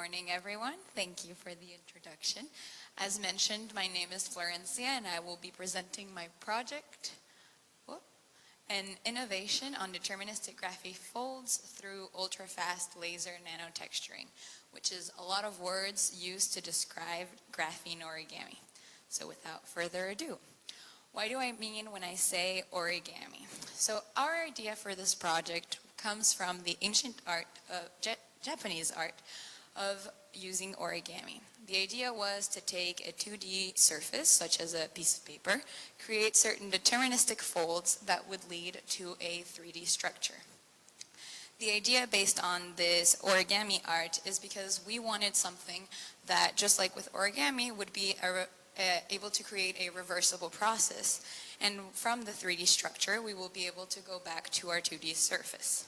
morning, everyone. Thank you for the introduction. As mentioned, my name is Florencia, and I will be presenting my project, an innovation on deterministic graphene folds through ultrafast laser nanotexturing, which is a lot of words used to describe graphene origami. So without further ado, what do I mean when I say origami? So our idea for this project comes from the ancient art of Japanese art of using origami. The idea was to take a 2D surface, such as a piece of paper, create certain deterministic folds that would lead to a 3D structure. The idea based on this origami art is because we wanted something that, just like with origami, would be able to create a reversible process. And from the 3D structure, we will be able to go back to our 2D surface.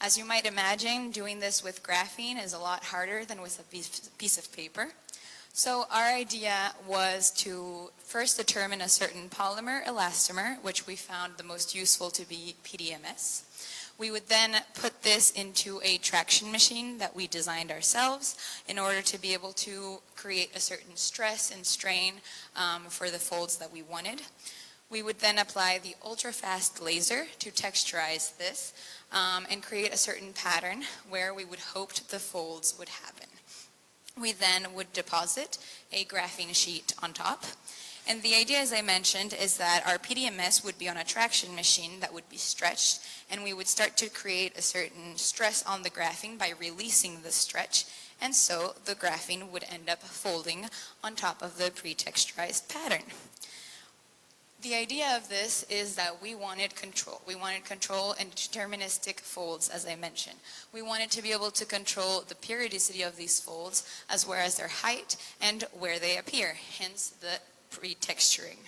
As you might imagine, doing this with graphene is a lot harder than with a piece of paper. So our idea was to first determine a certain polymer elastomer, which we found the most useful to be PDMS. We would then put this into a traction machine that we designed ourselves in order to be able to create a certain stress and strain for the folds that we wanted. We would then apply the ultrafast laser to texturize this and create a certain pattern where we would hope the folds would happen. We then would deposit a graphene sheet on top. And the idea, as I mentioned, is that our PDMS would be on a traction machine that would be stretched, and we would start to create a certain stress on the graphene by releasing the stretch, and so the graphene would end up folding on top of the pre-texturized pattern. The idea of this is that we wanted control. We wanted control and deterministic folds, as I mentioned. We wanted to be able to control the periodicity of these folds, as well as their height and where they appear, hence the pre-texturing.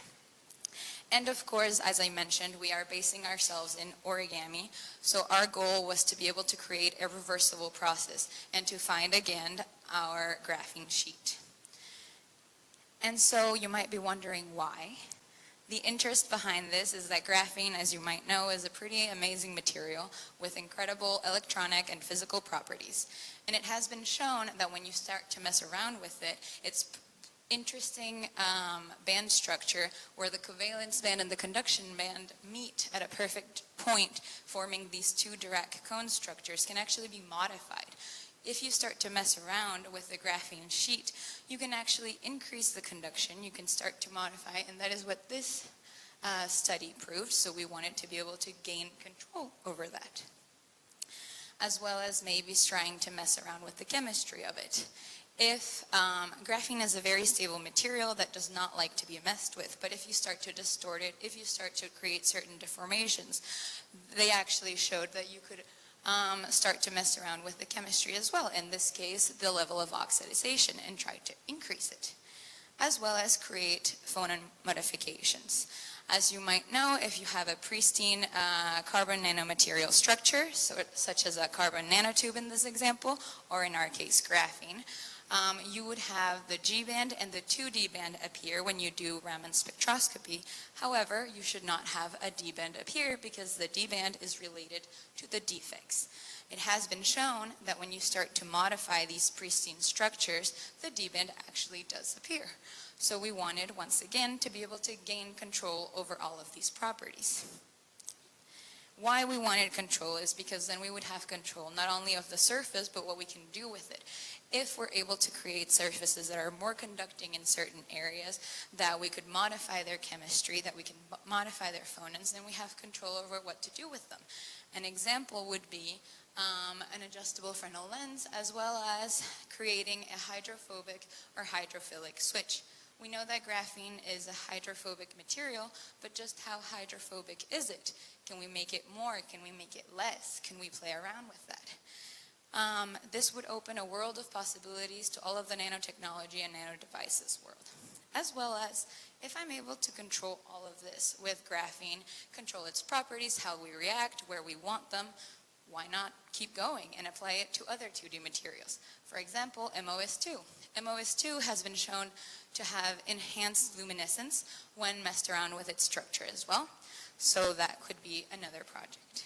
And of course, as I mentioned, we are basing ourselves in origami, so our goal was to be able to create a reversible process and to find again our graphene sheet. And so you might be wondering why. The interest behind this is that graphene, as you might know, is a pretty amazing material with incredible electronic and physical properties. And it has been shown that when you start to mess around with it, it's interesting band structure where the covalence band and the conduction band meet at a perfect point, forming these two Dirac cone structures can actually be modified. If you start to mess around with the graphene sheet, you can actually increase the conduction, you can start to modify, and that is what this study proved, so we wanted to be able to gain control over that. As well as maybe trying to mess around with the chemistry of it. If graphene is a very stable material that does not like to be messed with, but if you start to distort it, if you start to create certain deformations, they actually showed that you could start to mess around with the chemistry as well, in this case the level of oxidization, and try to increase it, as well as create phonon modifications. As you might know, if you have a pristine carbon nanomaterial structure, such as a carbon nanotube in this example, or in our case graphene, you would have the G band and the 2D band appear when you do Raman spectroscopy. However, you should not have a D band appear because the D band is related to the defects. It has been shown that when you start to modify these pristine structures, the D band actually does appear. So we wanted, once again, to be able to gain control over all of these properties. Why we wanted control is because then we would have control not only of the surface, but what we can do with it. If we're able to create surfaces that are more conducting in certain areas, that we could modify their chemistry, that we can modify their phonons, then we have control over what to do with them. An example would be an adjustable Fresnel lens, as well as creating a hydrophobic or hydrophilic switch. We know that graphene is a hydrophobic material, but just how hydrophobic is it? Can we make it more? Can we make it less? Can we play around with that? This would open a world of possibilities to all of the nanotechnology and nanodevices world. As well as, if I'm able to control all of this with graphene, control its properties, how we react, where we want them, why not keep going and apply it to other 2D materials? For example, MOS2. MOS2 has been shown to have enhanced luminescence when messed around with its structure as well. So that could be another project.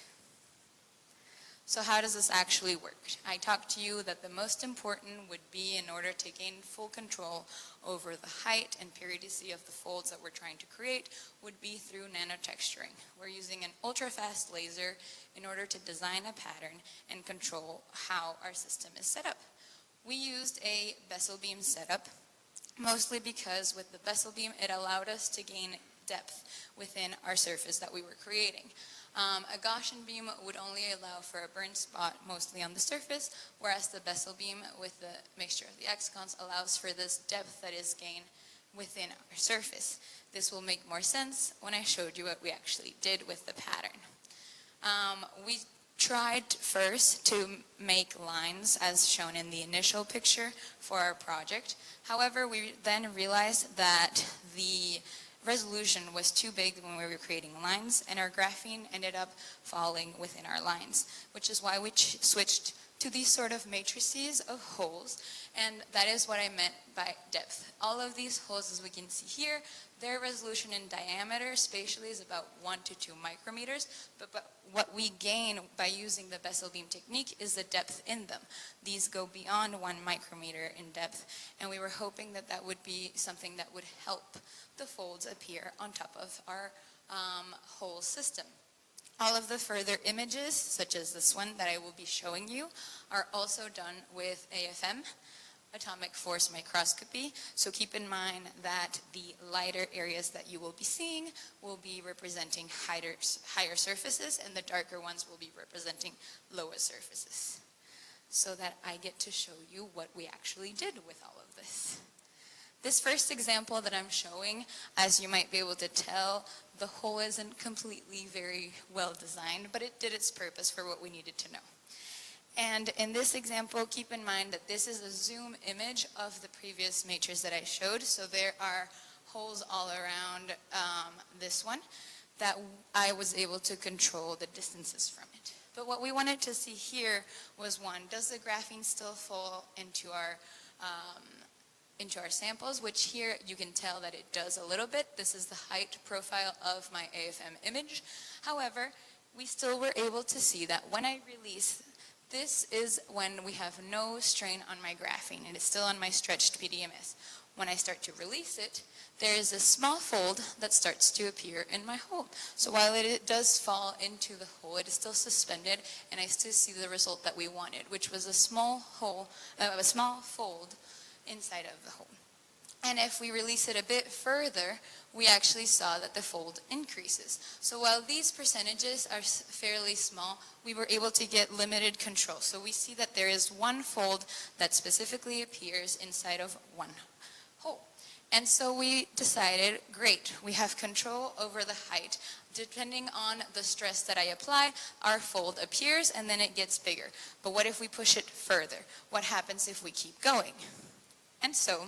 So how does this actually work? I talked to you that the most important would be, in order to gain full control over the height and periodicity of the folds that we're trying to create, would be through nanotexturing. We're using an ultrafast laser in order to design a pattern and control how our system is set up. We used a bezel beam setup, mostly because with the bezel beam it allowed us to gain depth within our surface that we were creating. A Gaussian beam would only allow for a burn spot mostly on the surface, whereas the bezel beam with the mixture of the excons allows for this depth that is gained within our surface. This will make more sense when I showed you what we actually did with the pattern. We tried first to make lines as shown in the initial picture for our project. However, we then realized that the resolution was too big when we were creating lines, and our graphene ended up falling within our lines, which is why we switched to these sort of matrices of holes, and that is what I meant by depth. All of these holes, as we can see here, their resolution in diameter spatially is about 1 to 2 micrometers, but what we gain by using the bezel beam technique is the depth in them. These go beyond 1 micrometer in depth, and we were hoping that that would be something that would help the folds appear on top of our whole system. All of the further images, such as this one that I will be showing you, are also done with AFM, atomic force microscopy. So keep in mind that the lighter areas that you will be seeing will be representing higher surfaces, and the darker ones will be representing lower surfaces. So that I get to show you what we actually did with all of this. This first example that I'm showing, as you might be able to tell, the hole isn't completely very well designed, but it did its purpose for what we needed to know. And in this example, keep in mind that this is a zoom image of the previous matrix that I showed. So there are holes all around this one that I was able to control the distances from it. But what we wanted to see here was, one, does the graphene still fall into our samples, which here you can tell that it does a little bit. This is the height profile of my AFM image. However, we still were able to see that when I release, this is when we have no strain on my graphene, and it's still on my stretched PDMS. When I start to release it, there is a small fold that starts to appear in my hole. So while it does fall into the hole, it is still suspended, and I still see the result that we wanted, which was a small hole, a small fold inside of the hole. And if we release it a bit further, we actually saw that the fold increases. So while these percentages are fairly small, we were able to get limited control. So we see that there is one fold that specifically appears inside of one hole. And so we decided, great, we have control over the height. Depending on the stress that I apply, our fold appears and then it gets bigger. But what if we push it further? What happens if we keep going? And so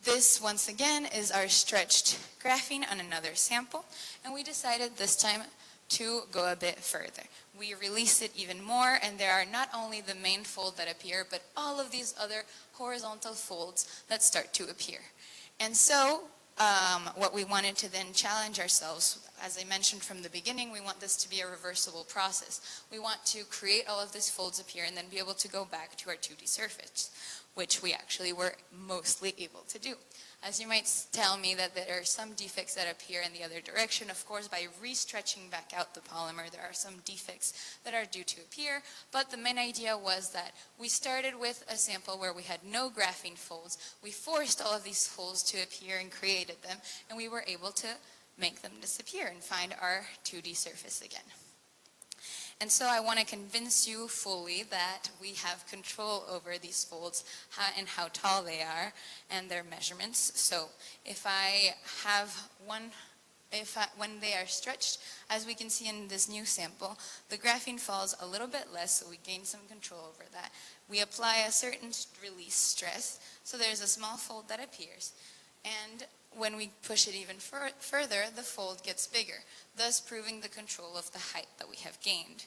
this, once again, is our stretched graphene on another sample, and we decided this time to go a bit further. We release it even more, and there are not only the main fold that appear, but all of these other horizontal folds that start to appear. And so what we wanted to then challenge ourselves, as I mentioned from the beginning, we want this to be a reversible process. We want to create all of these folds appear and then be able to go back to our 2D surface, which we actually were mostly able to do. As you might tell me that there are some defects that appear in the other direction, of course, by re-stretching back out the polymer, there are some defects that are due to appear, but the main idea was that we started with a sample where we had no graphene folds. We forced all of these folds to appear and created them, and we were able to make them disappear and find our 2D surface again. And so I want to convince you fully that we have control over these folds and how tall they are and their measurements. So if I have when they are stretched, as we can see in this new sample, the graphene falls a little bit less, so we gain some control over that. We apply a certain release stress, so there's a small fold that appears. And when we push it even further, the fold gets bigger, thus proving the control of the height that we have gained.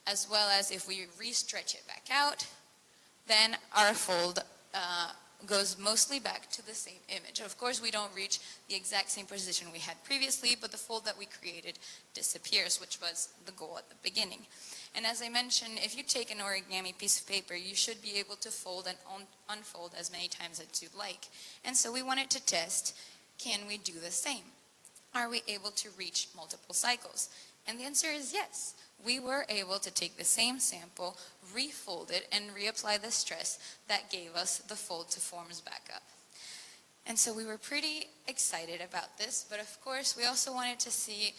As well as if we re-stretch it back out, then our fold goes mostly back to the same image. Of course, we don't reach the exact same position we had previously, but the fold that we created disappears, which was the goal at the beginning. And as I mentioned, if you take an origami piece of paper, you should be able to fold and unfold as many times as you'd like. And so we wanted to test, can we do the same? Are we able to reach multiple cycles? And the answer is yes. We were able to take the same sample, refold it, and reapply the stress that gave us the fold to forms back up. And so we were pretty excited about this, but of course we also wanted to see,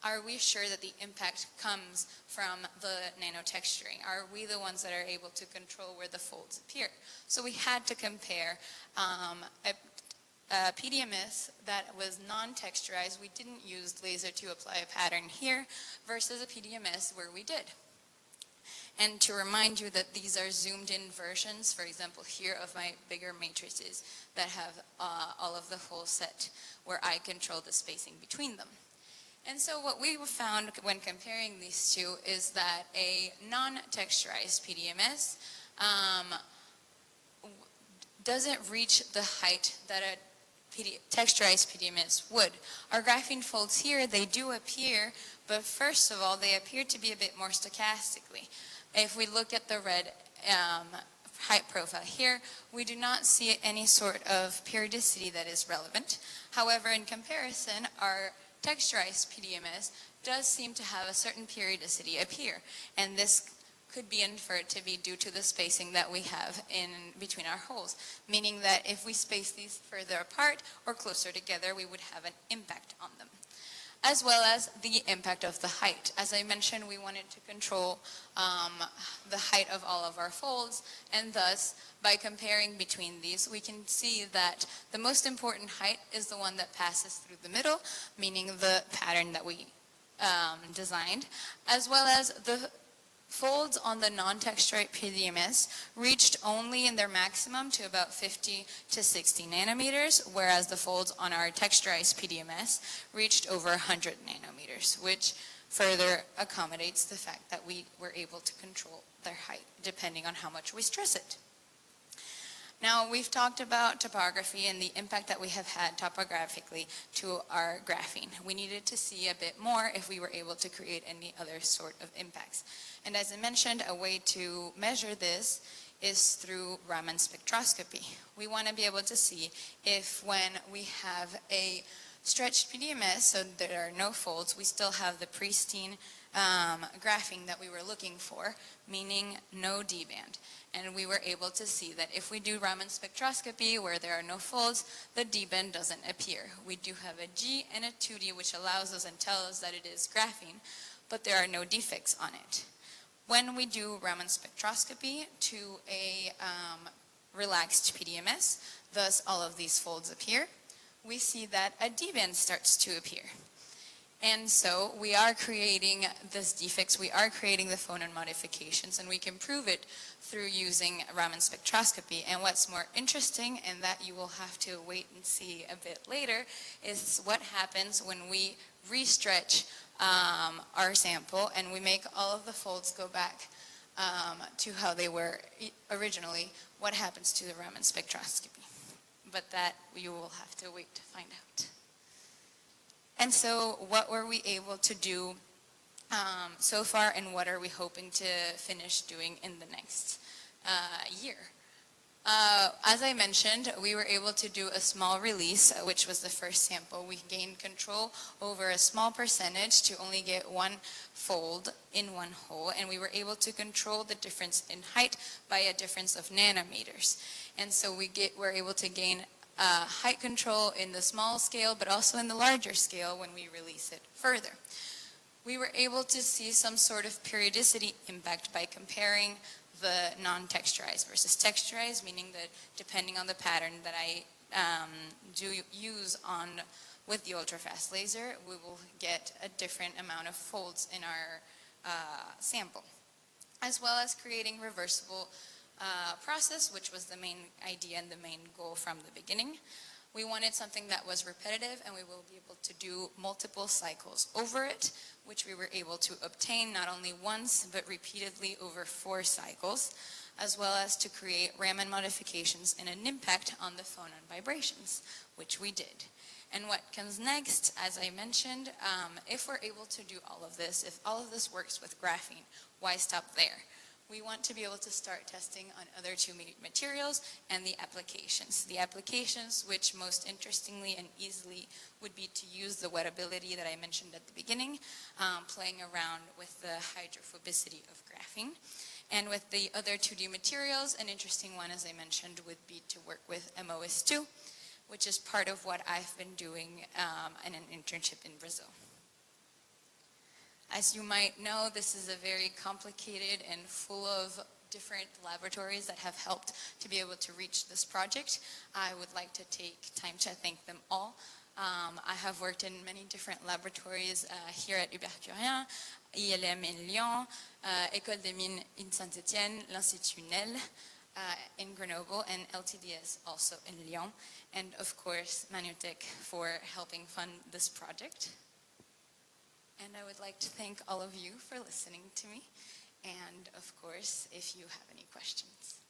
are we sure that the impact comes from the nanotexturing? Are we the ones that are able to control where the folds appear? So we had to compare a PDMS that was non-texturized. We didn't use laser to apply a pattern here versus a PDMS where we did. And to remind you that these are zoomed in versions, for example, here of my bigger matrices that have all of the whole set where I control the spacing between them. And so what we found when comparing these two is that a non-texturized PDMS doesn't reach the height that a texturized PDMS would. Our graphene folds here, they do appear, but first of all, they appear to be a bit more stochastically. If we look at the red height profile here, we do not see any sort of periodicity that is relevant. However, in comparison, our texturized PDMS does seem to have a certain periodicity appear, and this could be inferred to be due to the spacing that we have in between our holes, meaning that if we space these further apart or closer together, we would have an impact on them, as well as the impact of the height. As I mentioned, we wanted to control the height of all of our folds, and thus, by comparing between these, we can see that the most important height is the one that passes through the middle, meaning the pattern that we designed, as well as the folds on the non-texturized PDMS reached only in their maximum to about 50 to 60 nanometers, whereas the folds on our texturized PDMS reached over 100 nanometers, which further accommodates the fact that we were able to control their height depending on how much we stress it. Now, we've talked about topography and the impact that we have had topographically to our graphene. We needed to see a bit more if we were able to create any other sort of impacts. And as I mentioned, a way to measure this is through Raman spectroscopy. We want to be able to see if when we have a stretched PDMS, so there are no folds, we still have the pristine graphene that we were looking for, meaning no D-band. And we were able to see that if we do Raman spectroscopy where there are no folds, the D-band doesn't appear. We do have a G and a 2D, which allows us and tells us that it is graphene, but there are no defects on it. When we do Raman spectroscopy to a relaxed PDMS, thus all of these folds appear, we see that a D-band starts to appear. And so we are creating these defects, we are creating the phonon modifications, and we can prove it through using Raman spectroscopy. And what's more interesting, and that you will have to wait and see a bit later, is what happens when we restretch our sample and we make all of the folds go back to how they were originally, what happens to the Raman spectroscopy. But that you will have to wait to find out. And so what were we able to do so far, and what are we hoping to finish doing in the next year? As I mentioned, we were able to do a small release, which was the first sample. We gained control over a small percentage to only get one fold in one hole, and we were able to control the difference in height by a difference of nanometers. And so we're able to gain height control in the small scale, but also in the larger scale when we release it further. We were able to see some sort of periodicity impact by comparing the non-texturized versus texturized, meaning that depending on the pattern that I do use with the ultrafast laser, we will get a different amount of folds in our sample, as well as creating reversible process, which was the main idea and the main goal from the beginning. We wanted something that was repetitive and we will be able to do multiple cycles over it, which we were able to obtain not only once but repeatedly over 4 cycles, as well as to create Raman modifications and an impact on the phonon vibrations, which we did. And what comes next, as I mentioned, if we're able to do all of this, if all of this works with graphene, why stop there? We want to be able to start testing on other 2D materials and the applications. The applications which most interestingly and easily would be to use the wettability that I mentioned at the beginning, playing around with the hydrophobicity of graphene. And with the other 2D materials, an interesting one, as I mentioned, would be to work with MOS2, which is part of what I've been doing in an internship in Brazil. As you might know, this is a very complicated and full of different laboratories that have helped to be able to reach this project. I would like to take time to thank them all. I have worked in many different laboratories here at Hubert Curien, ILM in Lyon, École des Mines in Saint-Étienne, l'Institut NEL in Grenoble, and LTDS also in Lyon. And of course, Manutech for helping fund this project. And I would like to thank all of you for listening to me. And of course, if you have any questions.